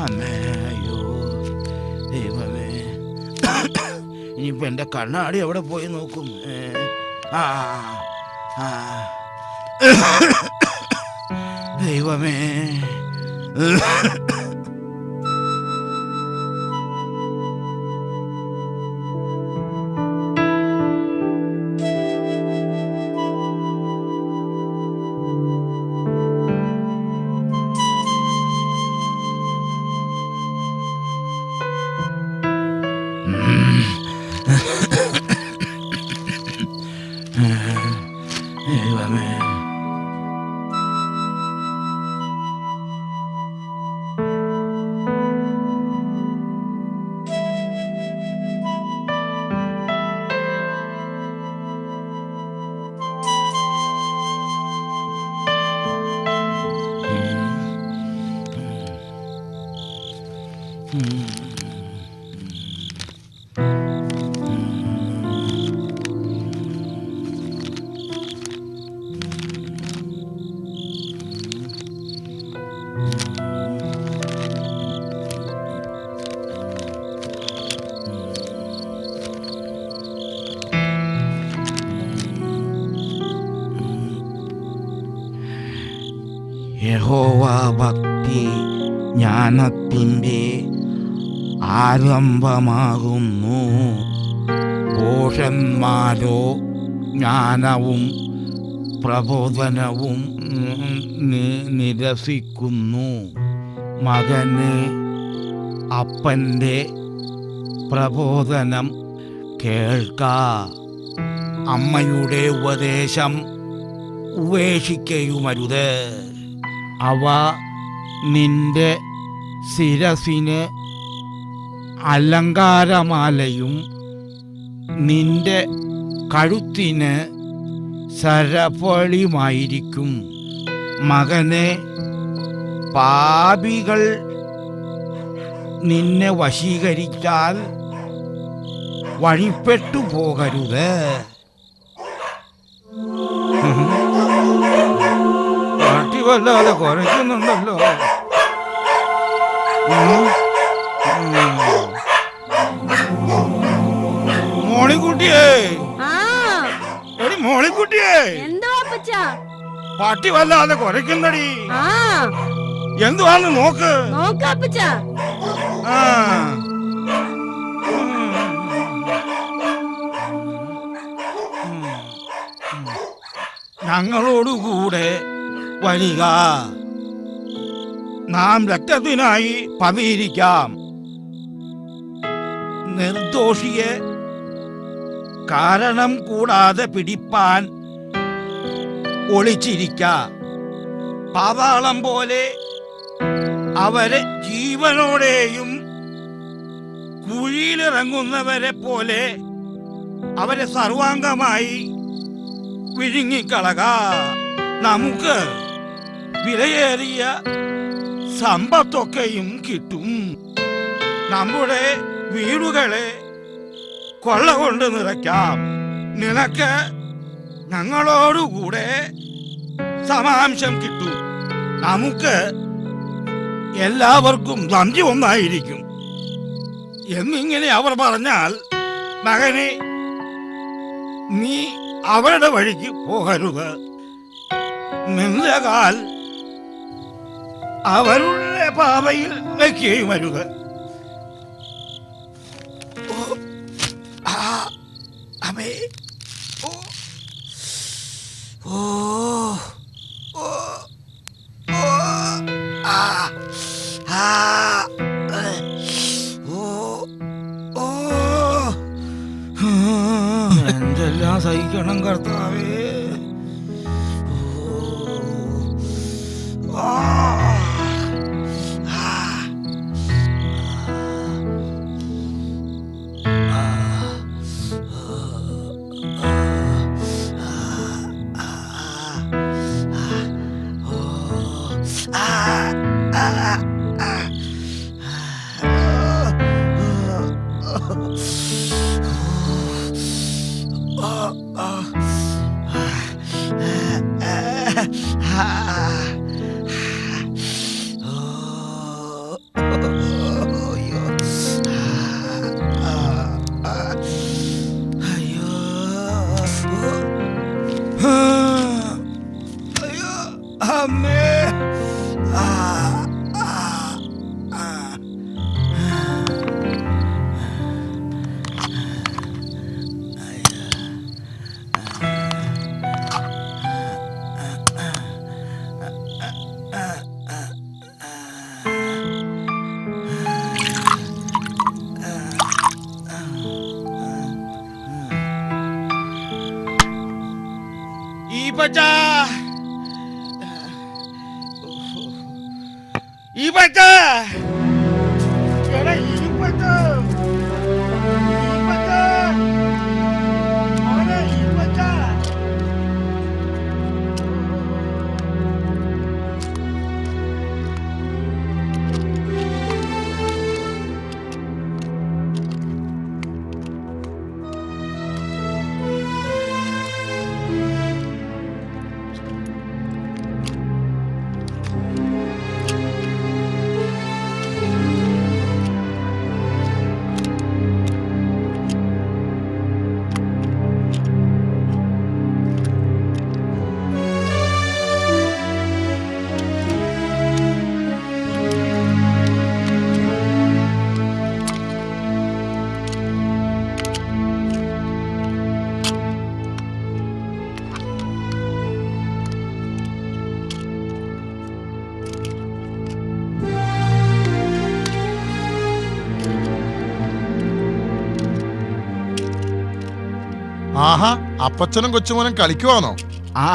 അമ്മയോ ദൈവമേ, ഇനിയിപ്പോൾ എൻ്റെ കണ്ണാടി എവിടെ പോയി നോക്കും? ദൈവമേ, ദൈവമേ, യഹോവാ ഭക്തി ജ്ഞാനത്തിൻ്റെ ആരംഭമാകുന്നു. ഭോഷന്മാരോ ജ്ഞാനവും പ്രബോധനവും നിരസിക്കുന്നു. മകന് അപ്പൻ്റെ പ്രബോധനം കേൾക്ക, അമ്മയുടെ ഉപദേശം ഉപേക്ഷിക്കുകയുമരുത്. അവ നിന്റെ ശിരസിന് അലങ്കാരമാലയും നിന്റെ കഴുത്തിന് സരഫളിയുമായിരിക്കും. മകനെ, പാപികൾ നിന്നെ വശീകരിച്ചാൽ വഴിപ്പെട്ടു പോകരുത്. പാട്ടി വല്ലാതെ കുറയ്ക്കുന്നുണ്ടല്ലോ. മോളിക്കുട്ടിയേ, എടി മോളിക്കുട്ടിയേ, പാട്ടി വല്ലാതെ കുറയ്ക്കുന്നടി. എന്തുവാന്ന് നോക്ക്. ഞങ്ങളോടുകൂടെ വരിക. നാം രക്തത്തിനായി പതിയിരിക്കാം. നിർദോഷിയെ കാരണം കൂടാതെ പിടിപ്പാൻ ഒളിച്ചിരിക്ക. പാതാളം പോലെ അവരെ ജീവനോടെയും കുഴിയിലിറങ്ങുന്നവരെ പോലെ അവരെ സർവാംഗമായി വിഴുങ്ങിക്കളക. നമുക്ക് വിലയേറിയ സമ്പത്തൊക്കെയും കിട്ടും. നമ്മുടെ വീടുകളെ കൊള്ള കൊണ്ട് നിറയ്ക്കാം. നിനക്ക് ഞങ്ങളോടുകൂടെ സമാംശം കിട്ടും. നമുക്ക് എല്ലാവർക്കും സന്ധി ഒന്നായിരിക്കും എന്നിങ്ങനെ അവർ പറഞ്ഞാൽ, മകനെ, നീ അവരുടെ വഴിക്ക് പോകരുത്. നിന്റെ കാൽ അവരുടെ പാതയിൽ വയ്ക്കുകയും അരുത്. അമേ ഓ ഓ ഓ ഓ ആ ആ ഓ ഓ എന്തെല്ലാം സഹിക്കണം കർത്താവേ. ആഹാ, അപ്പച്ചനും കൊച്ചുമോനും കളിക്കുവാണോ? ആ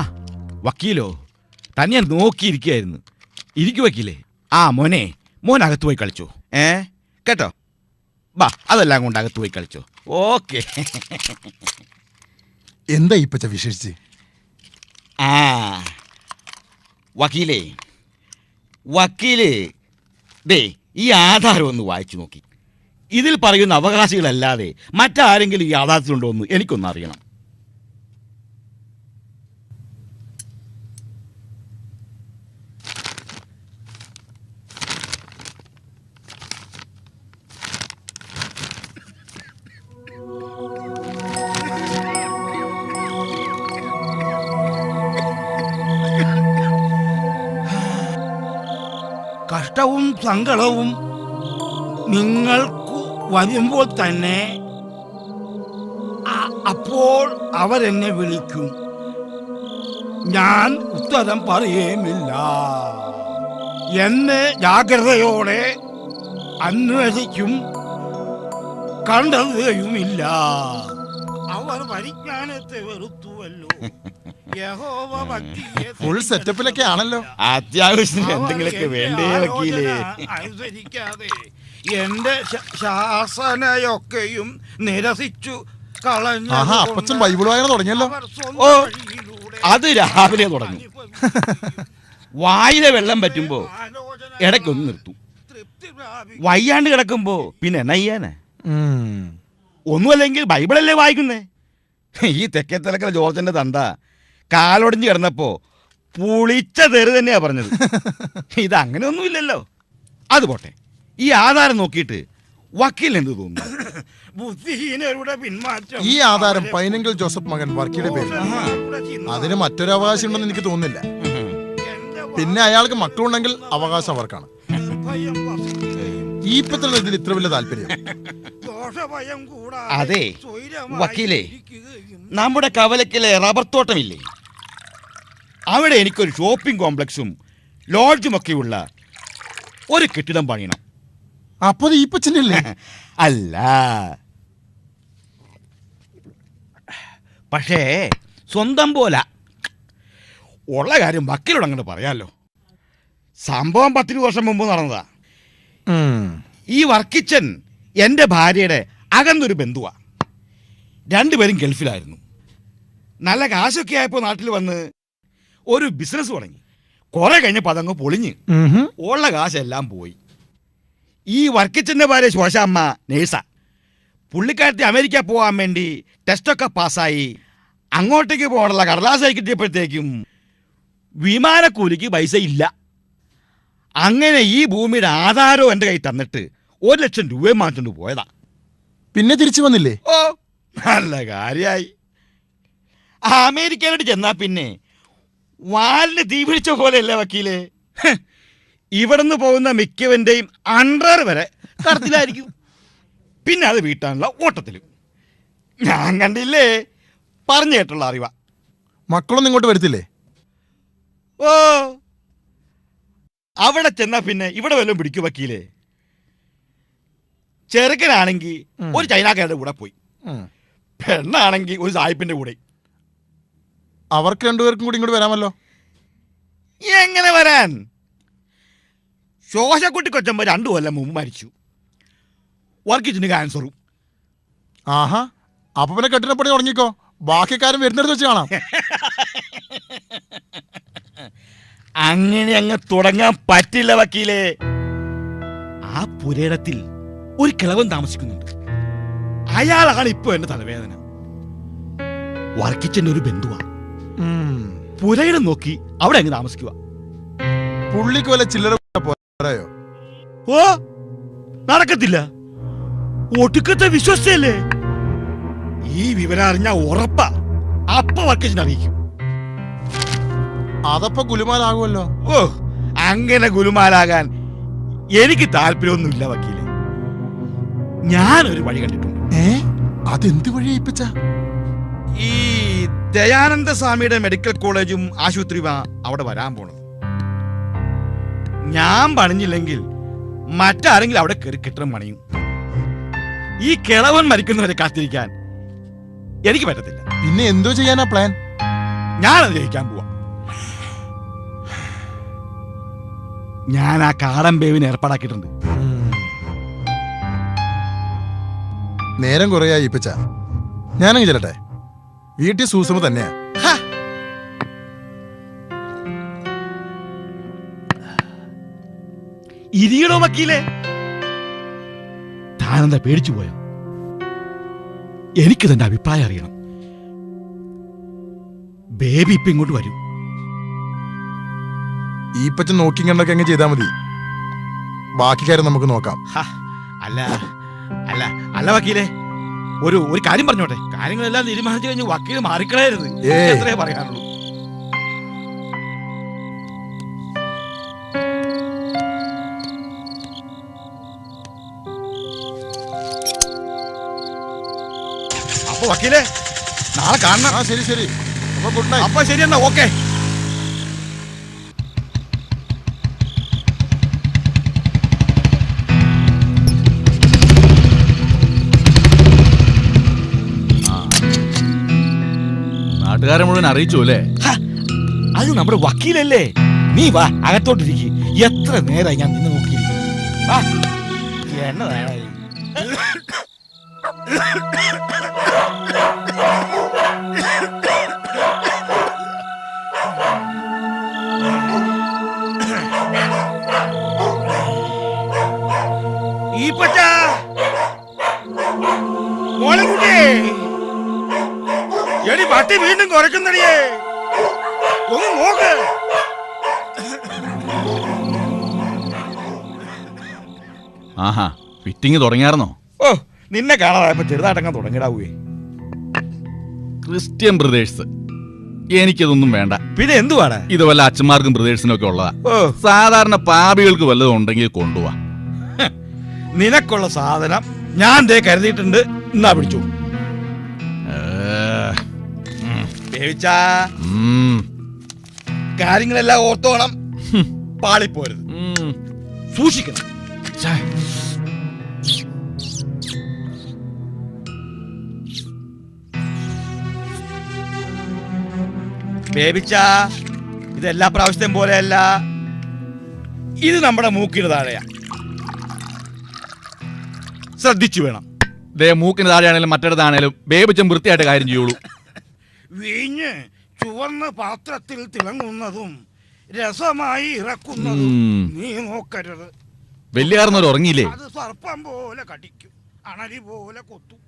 വക്കീലോ, തന്നെ ഞാൻ നോക്കിയിരിക്കുകയായിരുന്നു. ഇരിക്കു വക്കീലേ. ആ മോനെ, മോൻ അകത്ത് പോയി കളിച്ചോ. കേട്ടോ, ബാ അതെല്ലാം കൊണ്ട് അകത്ത് പോയി കളിച്ചോ. ഓക്കെ. എന്താ ഇപ്പച്ച വിശേഷിച്ച്? ആ വക്കീലേ, വക്കീല് ദേ ഈ ആധാരം ഒന്ന് വായിച്ചു നോക്കി. ഇതിൽ പറയുന്ന അവകാശികളല്ലാതെ മറ്റാരെങ്കിലും ഈ ആധാരത്തിലുണ്ടോ എന്ന് എനിക്കൊന്നറിയണം. കഷ്ടവും സങ്കടവും നിങ്ങൾക്ക് വരുമ്പോൾ തന്നെ അപ്പോൾ അവരെന്നെ വിളിക്കും. ഞാൻ ഉത്തരം പറയുമില്ല. എന്നെ ജാഗ്രതയോടെ അന്വേഷിക്കും, കണ്ടെത്തുകയുമില്ല. അവർ പരിജ്ഞാനത്തെ വെറുത്തുവല്ലോ. യഹോവ ഭക്തിയെ ഫുൾ സെറ്റപ്പിലൊക്കെ ആണല്ലോ. അത്യാവശ്യത്തിന് എന്തെങ്കിലുമൊക്കെ വേണ്ടേ വക്കീലേ? അനുസരിക്കാതെ എന്റെ ശാസനയൊക്കെയും നിരസിച്ചു കളഞ്ഞു. ആഹാ, അപ്പച്ചൻ ബൈബിൾ വായന തുടങ്ങിയല്ലോ. ഓ, അത് രാവിലെ തുടങ്ങും. വായിലെ വെള്ളം പറ്റുമ്പോ ഇടയ്ക്കൊന്ന് നിർത്തും. വയ്യാണ്ട് കിടക്കുമ്പോ പിന്നെ എന്നാ ചെയ്യാനാ? ഒന്നുമല്ലെങ്കിൽ ബൈബിളല്ലേ വായിക്കുന്നേ. ഈ തെക്കേത്തലക്കര ജോർജന്റെ തണ്ട കാലൊടിഞ്ഞ് കിടന്നപ്പോ പുളിച്ച തെറി തന്നെയാ പറഞ്ഞത്. ഇത് അങ്ങനെ ഒന്നുമില്ലല്ലോ. അത് പോട്ടെ, ഈ ആധാരം നോക്കിയിട്ട് വക്കീൽ എന്ത് തോന്നുന്നു? ബുദ്ധിഹീനരുടെ പിന്മാറ്റം. ഈ ആധാരം പൈനങ്കിൽ ജോസഫ് മകൻ വർക്കിയുടെ പേര്. അതിന് മറ്റൊരു അവകാശം ഉണ്ടെന്ന് എനിക്ക് തോന്നുന്നില്ല. പിന്നെ അയാൾക്ക് മക്കളുണ്ടെങ്കിൽ അവകാശം അവർക്കാണ്. ഈ പത്രത്തിൽ ഇതിൽ ഇത്ര വലിയ താല്പര്യം? അതെ വക്കീലേ, നമ്മുടെ കവലക്കിലെ റബ്ബർ തോട്ടമില്ലേ, അവിടെ എനിക്കൊരു ഷോപ്പിംഗ് കോംപ്ലക്സും ലോഡ്ജും ഒക്കെ ഉള്ള ഒരു കെട്ടിടം പണിയണം. അപ്പൊ ഈ പച്ചനല്ലേ? അല്ല, പക്ഷേ സ്വന്തം പോലെ ഉള്ള കാര്യം വക്കീലോട് അങ്ങോട്ട് പറയാലോ. സംഭവം 10 വർഷം മുമ്പ് നടന്നതാ. ഈ വർക്കിച്ചൻ എൻ്റെ ഭാര്യയുടെ അകന്നൊരു ബന്ധുവാ. രണ്ടുപേരും ഗൾഫിലായിരുന്നു. നല്ല കാശൊക്കെ ആയപ്പോൾ നാട്ടിൽ വന്ന് ഒരു ബിസിനസ് തുടങ്ങി. കുറെ കഴിഞ്ഞപ്പോൾ അതങ്ങ് പൊളിഞ്ഞ് ഉള്ള കാശെല്ലാം പോയി. ഈ വർക്കിച്ചൻ്റെ ഭാര്യ ശോശാമ്മ നേഴ്സാ. പുള്ളിക്കാരത്തി അമേരിക്ക പോകാൻ വേണ്ടി ടെസ്റ്റൊക്കെ പാസ്സായി അങ്ങോട്ടേക്ക് പോകാനുള്ള കടലാസായി കിട്ടിയപ്പോഴത്തേക്കും വിമാനക്കൂലിക്ക് പൈസ ഇല്ല. അങ്ങനെ ഈ ഭൂമിയുടെ ആധാരവും എൻ്റെ കയ്യിൽ തന്നിട്ട് 1 ലക്ഷം രൂപയും മാറ്റിക്കൊണ്ട് പോയതാ. പിന്നെ തിരിച്ചു വന്നില്ലേ? ഓ, നല്ല കാര്യായി. അമേരിക്കയിലോട്ട് ചെന്നാ പിന്നെ വാലിന് തീ പിടിച്ച പോലെയല്ലേ വക്കീലേ? ഇവിടുന്ന് പോകുന്ന മിക്കവന്റെയും അണ്ടർ വരെ കടത്തിലായിരിക്കും. പിന്നെ അത് വീട്ടാനുള്ള ഓട്ടത്തിലും. ഞാൻ കണ്ടില്ലേ, പറഞ്ഞു കേട്ടുള്ള അറിവാ. മക്കളൊന്നും ഇങ്ങോട്ട് വരത്തില്ലേ? ഓ, അവിടെ ചെന്നാ പിന്നെ ഇവിടെ വല്ലതും പിടിക്കും വക്കീലേ. ചെറുക്കനാണെങ്കിൽ ഒരു ചൈനക്കാരുടെ കൂടെ പോയി, പെണ്ണാണെങ്കിൽ ഒരു സായിപ്പിന്റെ കൂടെ. അവർക്ക് രണ്ടുപേർക്കും കൂടി ഇങ്ങോട്ട് വരാമല്ലോ. എങ്ങനെ വരാൻ? ശോശക്കുട്ടി കൊച്ചമ്പ 2 കൊല്ലം മുമ്പ് മരിച്ചു. വർക്കിച്ചിന് ക്യാൻസറും. ആഹാ, അപ്പൊ പിന്നെ കെട്ടിടപ്പണി തുടങ്ങിക്കോ. ബാക്കിക്കാരും വരുന്നിടത്ത് വെച്ച് കാണാം. അങ്ങനെ അങ്ങ് തുടങ്ങാൻ പറ്റില്ല വക്കീലേ. ആ പുരയിടത്തിൽ ഒരു കിളവൻ താമസിക്കുന്നുണ്ട്. അയാളാണ് ഇപ്പൊ എന്റെ തലവേദന. വർക്കിച്ചന്റെ ഒരു ബന്ധുവാ. പുരയിടം നോക്കി അവിടെ അങ്ങ് താമസിക്കുക. പുള്ളിക്ക് വല്ല ചില്ലറ പോരായോ? ഓ, നടക്കത്തില്ല. ഒടുക്കത്തെ വിശ്വസിച്ചല്ലേ. ഈ വിവരം അറിഞ്ഞാ ഉറപ്പാ അപ്പ വർക്കിച്ചിനെ അറിയിക്കും. അതപ്പോ ഗുലുമാലാകുമല്ലോ. ഓ, അങ്ങനെ ഗുലുമാലാകാൻ എനിക്ക് താല്പര്യമൊന്നുമില്ല വക്കീലെ. ഞാനൊരു വഴി കണ്ടിട്ടുണ്ട്. അതെന്ത് വഴിയാ ഇപ്പച്ച? ഈ ദയാനന്ദ സ്വാമിയുടെ മെഡിക്കൽ കോളേജും ആശുപത്രിയുമാ അവിടെ വരാൻ പോണത്. ഞാൻ പണിഞ്ഞില്ലെങ്കിൽ മറ്റാരെങ്കിലും അവിടെ കയറി കെട്ടിടം പണിയും. ഈ കിളവൻ മരിക്കുന്നവരെ കാത്തിരിക്കാൻ എനിക്ക് പറ്റത്തില്ല. പിന്നെ എന്തോ ചെയ്യാനാ പ്ലാൻ? ഞാനത് ജയിക്കാൻ പോവാ. ഞാൻ ആ കാടൻ ബേവിന് ഏർപ്പാടാക്കിയിട്ടുണ്ട്. നേരം കുറയായി ഇപ്പച്ച. ഞാനങ്ങ് ചെല്ലട്ടെ. വീട്ടിൽ സൂസമ തന്നെയാ. ഇരിയണോ വക്കീലേ? താനെന്താ പേടിച്ചു പോയോ? എനിക്കിതെന്റെ അഭിപ്രായം അറിയണം. ബേബി ഇപ്പൊ ഇങ്ങോട്ട് വരും. ഈ പച്ച നോക്കി കണ്ടൊക്കെ അങ്ങ് ചെയ്താൽ മതി. ബാക്കി കാര്യം നമുക്ക് നോക്കാം. അല്ല അല്ല അല്ല വക്കീലേ, ഒരു കാര്യം പറഞ്ഞോട്ടെ. കാര്യങ്ങളെല്ലാം തീരുമാനിച്ചു കഴിഞ്ഞ് വക്കീൽ മാറിക്കളയരുത്. എത്രയേ പറയാനുള്ളൂ. അപ്പൊ വക്കീലേ, നാളെ കാണണം. ശരി ശരി. അപ്പൊ ഗുഡ് നൈറ്റ്. അപ്പൊ ശരി എന്നാ, ഓക്കെ. നാട്ടുകാരെ മുഴുവൻ അറിയിച്ചു അല്ലേ? അത് നമ്മുടെ വക്കീലല്ലേ. നീ വാ അകത്തോട്ടിരിക്കും. എത്ര നേരമായി ഞാൻ നിന്ന് നോക്കിയിരിക്കും. വാ എന്നതായി ഈ പച്ച മോളെക്കുട്ടി എടി പട്ടി വീണ്ടും കുറയ്ക്കുന്നടിയേ, ഒന്ന് നോക്ക്. ആഹാ, ഫിറ്റിങ് തുടങ്ങിയായിരുന്നോ? ഓ, നിന്നെ കാണാതായപ്പോ ചെറുതായിട്ടങ്ങ് തുടങ്ങിടാവേ. ക്രിസ്ത്യൻ ബ്രദേഴ്സ് എനിക്കതൊന്നും വേണ്ട. പിന്നെ എന്തുവാണ് ഇത്? വല്ല അച്ഛന്മാർക്കും ബ്രദേഴ്സിനും ഒക്കെ ഉള്ളതാ. ഓ, സാധാരണ പാപികൾക്ക് വല്ലതും ഉണ്ടെങ്കിൽ കൊണ്ടുപോവാ. നിനക്കുള്ള സാധനം ഞാൻ ദേ കരുതിയിട്ടുണ്ട്. എന്നാ പിടിച്ചു. ബേബിച്ചാ, കാര്യങ്ങളെല്ലാം ഓർത്തോണം. പാളിപ്പോരുത്, സൂക്ഷിക്കണം. ബേബിച്ചാ, ഇതെല്ലാ പ്രാവശ്യത്തെയും പോലെയല്ല. ഇത് നമ്മുടെ മൂക്കിന് താഴെയാ, ശ്രദ്ധിച്ചു വേണം. ദേ മൂക്കിന് താഴെയാണേലും മറ്റേതാണേലും ബേബിച്ചൻ വൃത്തിയായിട്ട് കാര്യം ചെയ്യുള്ളൂ. വീഞ്ഞ് ചുവന്ന പാത്രത്തിൽ തിളങ്ങുന്നതും രസമായി ഇറക്കുന്നതും നീ നോക്കരുത്. വലിയ കാരണവർ ഉറങ്ങിയില്ലേ? അത് സർപ്പം പോലെ കടിക്കും, അണലി പോലെ കൊത്തും.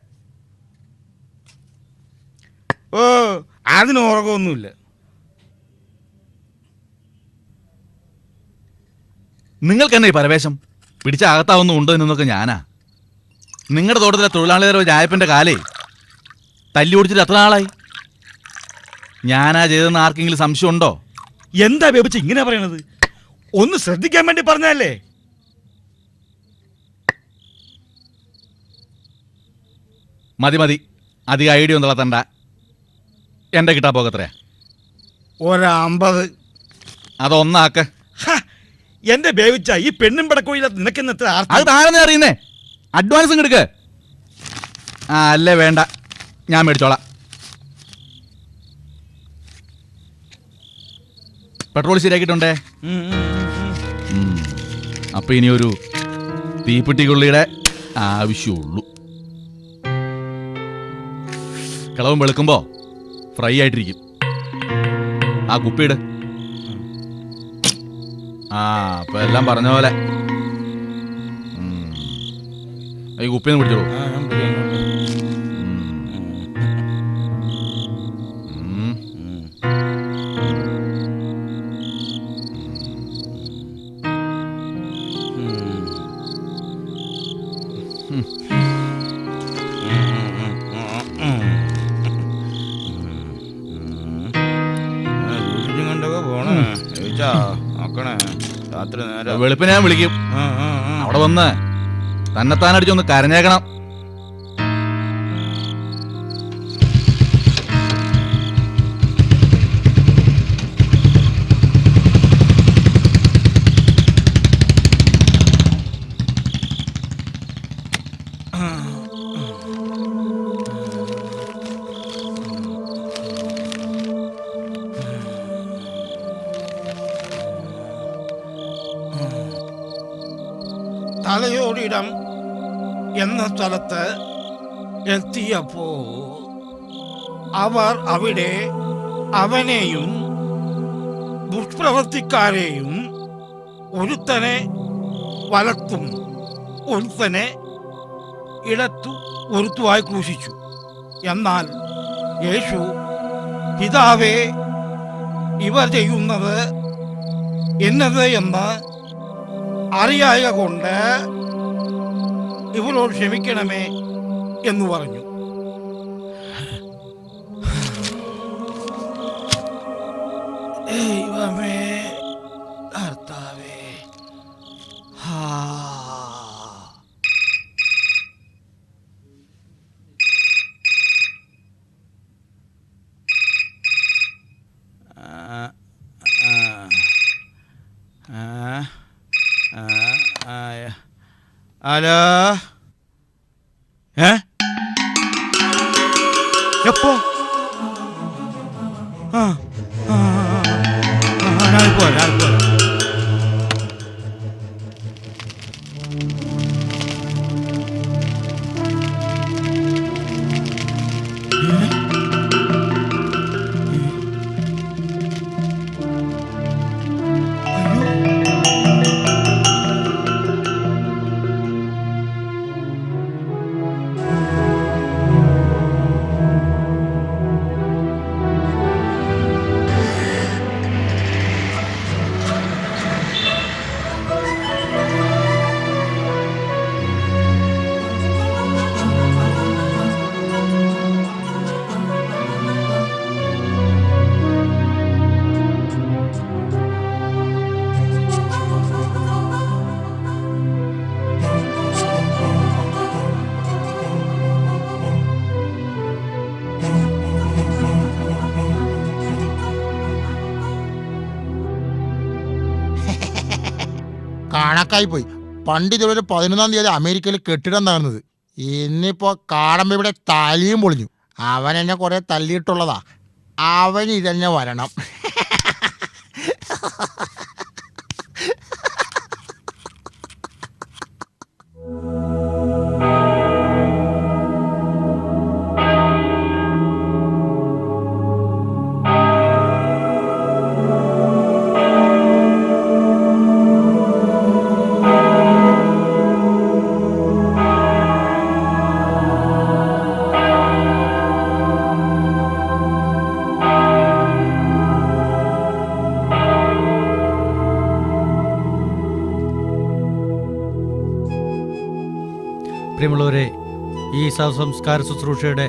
ഓ, അതിന് ഉറക്കമൊന്നുമില്ല. നിങ്ങൾക്ക് തന്നെ ഈ പരവേശം പിടിച്ച അകത്താവുന്ന ഉണ്ടോ എന്നൊക്കെ ഞാനാ. നിങ്ങളുടെ തോട്ടത്തിലെ തൊഴിലാളികളുടെ ചായപ്പന്റെ കാലേ തല്ലി ഓടിച്ചിട്ട് എത്ര നാളായി? ഞാനാ ചെയ്തെന്ന് ആർക്കെങ്കിലും സംശയം ഉണ്ടോ? എന്താ ബേബിച്ച ഇങ്ങനെ പറയണത്? ഒന്ന് ശ്രദ്ധിക്കാൻ വേണ്ടി പറഞ്ഞല്ലേ. മതി മതി, അധികം ഐഡിയ ഒന്നും തണ്ട. എന്റെ കിട്ടാ പോകത്രയാ? 50. അതൊന്നാക്ക്. എന്റെ ബേബിച്ച, ഈ പെണ്ണും പടക്കോയില്ല നിനക്കെന്ന് എത്ര അത് താഴെ അറിയുന്നേ. അഡ്വാൻസും എടുക്ക്. ആ അല്ലേ, വേണ്ട, ഞാൻ മേടിച്ചോളാം. പെട്രോൾ ശരിയാക്കിയിട്ടുണ്ടേ. അപ്പൊ ഇനിയൊരു തീപ്പെട്ടിക്കുള്ളിയുടെ ആവശ്യമുള്ളൂ. കിളവും വെളുക്കുമ്പോ ഫ്രൈ ആയിട്ടിരിക്കും. ആ കുപ്പിയിട്. ആ, അപ്പൊ എല്ലാം പറഞ്ഞ പോലെ. ഈ കുപ്പിന്ന് പിടിച്ചോളൂ. വെളുപ്പിനെ ഞാൻ വിളിക്കും. അവിടെ വന്ന് തന്നെത്താനടിച്ചൊന്ന് കരഞ്ഞേക്കണം. തലയോടിടം എന്ന സ്ഥലത്ത് എത്തിയപ്പോ അവർ അവിടെ അവനെയും ദുഷ്പ്രവർത്തിക്കാരെയും ഒരുത്തനെ വലത്തും ഒരുത്തനെ ഇടത്തു ഒരുത്തുവായി ക്രൂശിച്ചു. എന്നാൽ യേശു, പിതാവേ, ഇവർ ചെയ്യുന്നത് എന്നത് എന്ന് അറിയായ കൊണ്ട് ഇവരോട് ക്ഷമിക്കണമേ എന്ന് പറഞ്ഞു. ദൈവമേ, കർത്താവേ, ഹലോ, എപ്പോ? കണക്കായി പോയി. പണ്ട് ഇതുപോലെ 11-ാം തീയതി അമേരിക്കയിൽ കെട്ടിടം തകർന്നത്. ഇന്നിപ്പോ കാടമ്പ ഇവിടെ തലയും പൊളിഞ്ഞു. അവൻ എന്നെ കുറെ തല്ലിയിട്ടുള്ളതാ. അവൻ ഇതന്നെ വരണം. പ്രിയമുള്ളവരെ, ഈ സംസ്കാര ശുശ്രൂഷയുടെ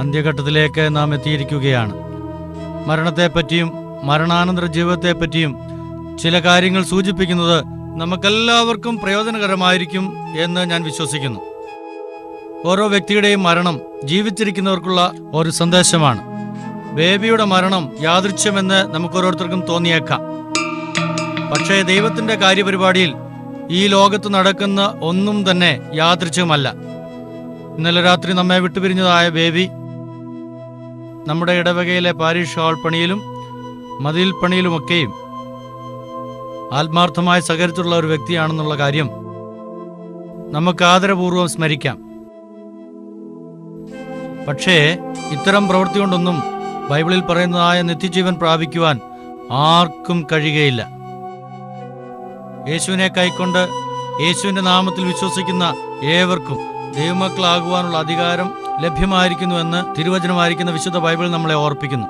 അന്ത്യഘട്ടത്തിലേക്ക് നാം എത്തിയിരിക്കുകയാണ്. മരണത്തെപ്പറ്റിയും മരണാനന്തര ജീവിതത്തെപ്പറ്റിയും ചില കാര്യങ്ങൾ സൂചിപ്പിക്കുന്നത് നമുക്കെല്ലാവർക്കും പ്രയോജനകരമായിരിക്കും എന്ന് ഞാൻ വിശ്വസിക്കുന്നു. ഓരോ വ്യക്തിയുടെയും മരണം ജീവിച്ചിരിക്കുന്നവർക്കുള്ള ഒരു സന്ദേശമാണ്. ബേബിയുടെ മരണം യാദൃച്ഛ്യമെന്ന് നമുക്കോരോരുത്തർക്കും തോന്നിയേക്കാം. പക്ഷേ ദൈവത്തിൻ്റെ കാര്യപരിപാടിയിൽ ഈ ലോകത്ത് നടക്കുന്ന ഒന്നും തന്നെ യാദൃച്ഛ്യമല്ല. ഇന്നലെ രാത്രി നമ്മെ വിട്ടുപിരിഞ്ഞതായ ബേബി നമ്മുടെ ഇടവകയിലെ പാരിഷ് ഹാൾ പണിയിലും മതിൽ പണിയിലുമൊക്കെയും ആത്മാർത്ഥമായി സഹകരിച്ചുള്ള ഒരു വ്യക്തിയാണെന്നുള്ള കാര്യം നമുക്ക് ആദരപൂർവ്വം സ്മരിക്കാം. പക്ഷേ ഇത്തരം പ്രവൃത്തി കൊണ്ടൊന്നും ബൈബിളിൽ പറയുന്നതായ നിത്യജീവൻ പ്രാപിക്കുവാൻ ആർക്കും കഴിയുകയില്ല. യേശുവിനെ കൈക്കൊണ്ട് യേശുവിന്റെ നാമത്തിൽ വിശ്വസിക്കുന്ന ഏവർക്കും ദൈവമക്കളാകുവാനുള്ള അധികാരം ലഭ്യമായിരിക്കുന്നുവെന്ന് തിരുവചനമായിരിക്കുന്ന വിശുദ്ധ ബൈബിൾ നമ്മളെ ഓർപ്പിക്കുന്നു.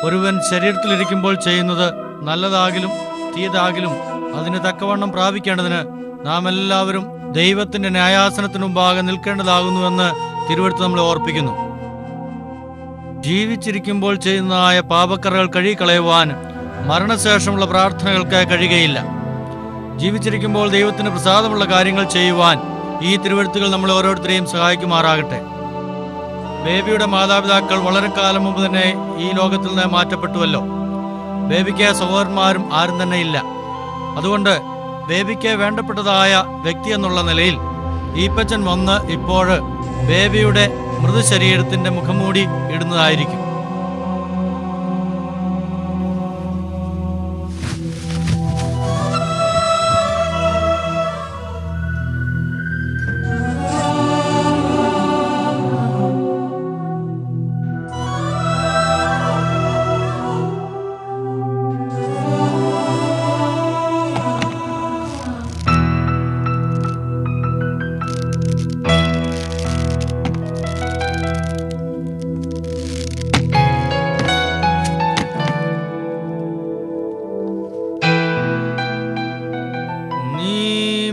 ഒരുവൻ ശരീരത്തിലിരിക്കുമ്പോൾ ചെയ്യുന്നത് നല്ലതാകിലും തീയതാകിലും അതിന് തക്കവണ്ണം പ്രാപിക്കേണ്ടതിന് നാം എല്ലാവരും ദൈവത്തിന്റെ ന്യായാസനത്തിനു മുമ്പാകെ നിൽക്കേണ്ടതാകുന്നുവെന്ന് തിരുവെഴുത്ത് നമ്മളെ ഓർപ്പിക്കുന്നു. ജീവിച്ചിരിക്കുമ്പോൾ ചെയ്യുന്നതായ പാപക്കറകൾ കഴുകിക്കളയുവാൻ മരണശേഷമുള്ള പ്രാർത്ഥനകൾക്ക് കഴിയുകയില്ല. ജീവിച്ചിരിക്കുമ്പോൾ ദൈവത്തിന് പ്രസാദമുള്ള കാര്യങ്ങൾ ചെയ്യുവാൻ ഈ തിരുവെഴുത്തുകൾ നമ്മളെ ഓരോരുത്തരെയും സഹായിക്കുമാറാകട്ടെ. ബേബിയുടെ മാതാപിതാക്കൾ വളരെ കാലം മുമ്പ് തന്നെ ഈ ലോകത്തിൽ നിന്ന് മാറ്റപ്പെട്ടുവല്ലോ. ബേബിക്ക് സഹോദരന്മാരും ആരും തന്നെ ഇല്ല. അതുകൊണ്ട് ബേബിക്ക് വേണ്ടപ്പെട്ടതായ വ്യക്തി എന്നുള്ള നിലയിൽ ഈപ്പച്ചൻ വന്ന് ഇപ്പോൾ ബേബിയുടെ മൃതശരീരത്തിന്റെ മുഖംമൂടി ഇടുന്നതായിരിക്കും.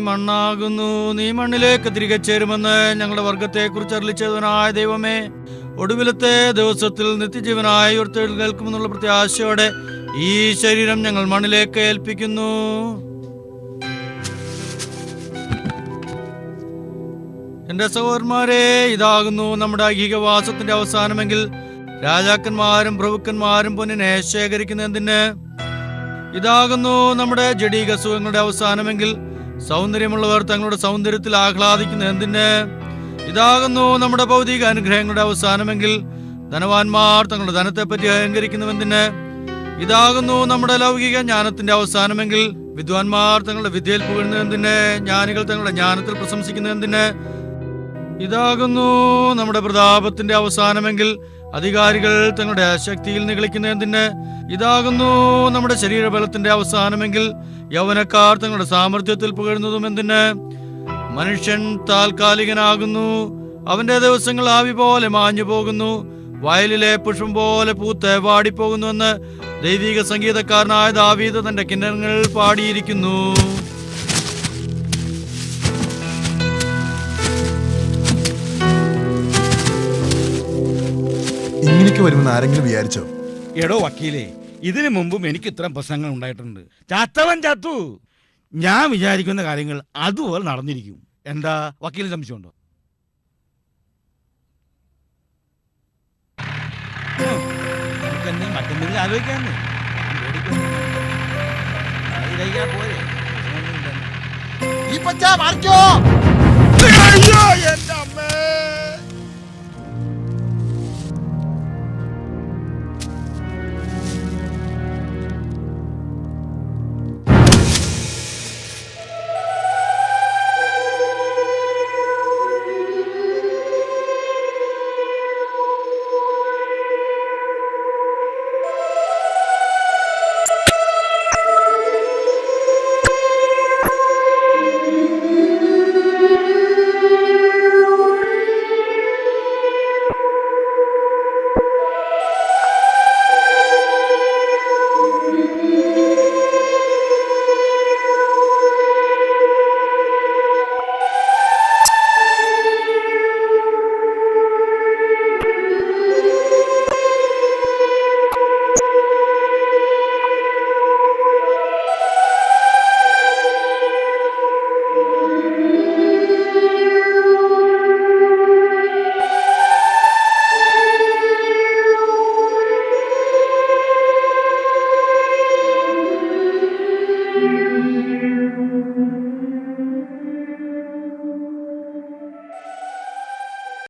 മണ്ണാകുന്നു, നീ മണ്ണിലേക്ക് തിരികെ ചേരുമെന്ന് ഞങ്ങളുടെ വർഗത്തെക്കുറിച്ച് അരുളിച്ചേതവനായ ദൈവമേ, ഒടുവിലത്തെ ദിവസത്തിൽ നിത്യജീവനായി ഉയർത്തെഴുന്നേൽക്കുമെന്നുള്ള പ്രത്യാശയോടെ ഈ ശരീരം ഞങ്ങൾ മണ്ണിലേക്ക് ഏൽപ്പിക്കുന്നു. എന്റെ സഹോദരന്മാരെ, ഇതാകുന്നു നമ്മുടെ ഐഹികവാസത്തിന്റെ അവസാനമെങ്കിൽ രാജാക്കന്മാരും പ്രഭുക്കന്മാരും പൊന്നിനെ ശേഖരിക്കുന്നതിന്. ഇതാകുന്നു നമ്മുടെ ജഡീക സുഖങ്ങളുടെ അവസാനമെങ്കിൽ സൗന്ദര്യമുള്ളവർ തങ്ങളുടെ സൗന്ദര്യത്തിൽ ആഹ്ലാദിക്കുന്ന എന്തിന്. ഇതാകുന്നു നമ്മുടെ ഭൗതിക അനുഗ്രഹങ്ങളുടെ അവസാനമെങ്കിൽ ധനവാന്മാർ തങ്ങളുടെ ധനത്തെപ്പറ്റി അഹങ്കരിക്കുന്നുവെന്തിന്. ഇതാകുന്നു നമ്മുടെ ലൗകിക ജ്ഞാനത്തിന്റെ അവസാനമെങ്കിൽ വിദ്വാൻമാർ തങ്ങളുടെ വിദ്യയിൽ പുകഴുന്നതിന്, ജ്ഞാനികൾ തങ്ങളുടെ ജ്ഞാനത്തിൽ പ്രശംസിക്കുന്നതിന്. ഇതാകുന്നു നമ്മുടെ പ്രതാപത്തിന്റെ അവസാനമെങ്കിൽ അധികാരികൾ തങ്ങളുടെ ശക്തിയിൽ നിഗളിക്കുന്നതിന്. ഇതാകുന്നു നമ്മുടെ ശരീരബലത്തിന്റെ അവസാനമെങ്കിൽ യൗവനക്കാർ തങ്ങളുടെ സാമർഥ്യത്തിൽ പുകഴുന്നതും എന്തിന്. മനുഷ്യൻ താൽക്കാലികനാകുന്നു, അവന്റെ ദിവസങ്ങൾ ആവി പോലെ മാഞ്ഞു പോകുന്നു, വയലിലെ പുഷ്പം പോലെ പൂത്ത് വാടിപ്പോകുന്നുവെന്ന് ദൈവിക സംഗീതക്കാരനായ ദാവീദ് തന്റെ കിന്നരങ്ങൾ പാടിയിരിക്കുന്നു. ഇങ്ങനെയൊക്കെ വരുമെന്ന് ആരെങ്കിലും വിചാരിച്ചോ? എടോ വക്കീലേ, ഇതിനു മുമ്പും എനിക്ക് ഇത്തരം പ്രശ്നങ്ങൾ ഉണ്ടായിട്ടുണ്ട്. ചത്തവൻ ചത്തു. ഞാൻ വിചാരിക്കുന്ന കാര്യങ്ങൾ അതുപോലെ നടന്നിരിക്കും. എന്താ വക്കീലിന് സംശയമുണ്ടോ? മറ്റെന്തെങ്കിലും ആലോചിക്കാന്ന് പോരെ. ഈപ്പച്ച മാറിക്കോ. അയ്യോ എന്റെ